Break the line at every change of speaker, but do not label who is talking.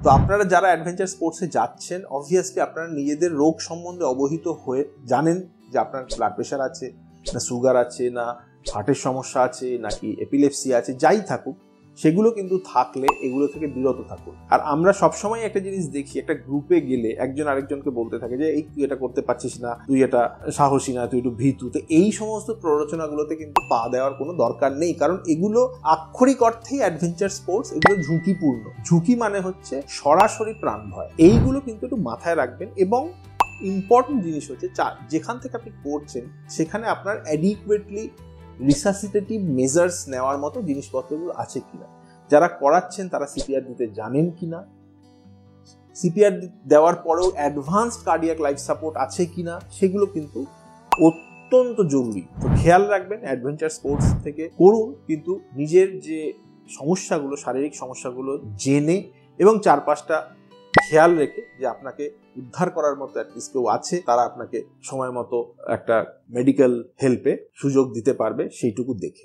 তো আপনারা যারা অ্যাডভেঞ্চার স্পোর্টসে যাচ্ছেন, অবভিয়াসলি আপনারা নিজেদের রোগ সম্বন্ধে অবহিত হয়ে জানেন যে আপনার ব্লাড প্রেশার আছে, না সুগার আছে, না হার্টের সমস্যা আছে, নাকি এপিলেপসি আছে, যাই থাকুক সেগুলো কিন্তু থাকলে এগুলো থেকে বিরত থাকুন। আর আমরা সবসময় একটা জিনিস দেখি, একটা গ্রুপে গেলে একজন আরেকজনকে বলতে থাকে যে এই তুই এটা করতে পারছিস না, তুই এটা সাহসী না, তুই একটু ভীতু। তো এই সমস্ত প্ররোচনাগুলোতে কিন্তু পা দেওয়ার কোনো দরকার নেই, কারণ এগুলো আক্ষরিক অর্থেই অ্যাডভেঞ্চার স্পোর্টস, এগুলো ঝুঁকিপূর্ণ। ঝুঁকি মানে হচ্ছে সরাসরি প্রাণ ভয়। এইগুলো কিন্তু একটু মাথায় রাখবেন। এবং ইম্পর্টেন্ট জিনিস হচ্ছে যেখান থেকে আপনি করছেন সেখানে আপনার অ্যাডিকুয়েটলি রিসাসিটেটিভ মেজার্স নেওয়ার মতো জিনিসপত্রগুলো আছে কিনা, যারা করাচ্ছেন তারা সিপিআর দিতে জানেন কিনা, সিপিআর দেওয়ার পরেও অ্যাডভান্সড কার্ডিয়াক লাইফ সাপোর্ট আছে কিনা, সেগুলো কিন্তু অত্যন্ত জরুরি। তো খেয়াল রাখবেন, অ্যাডভেঞ্চার স্পোর্টস থেকে করুন, কিন্তু নিজের যে সমস্যাগুলো, শারীরিক সমস্যাগুলো জেনে এবং 4-5টা খেয়াল রেখে যে আপনাকে উদ্ধার করার মতো অ্যাটলিস্ট কেউ আছে, তারা আপনাকে সময় মতো একটা মেডিকেল হেল্পে সুযোগ দিতে পারবে, সেইটুকু দেখে।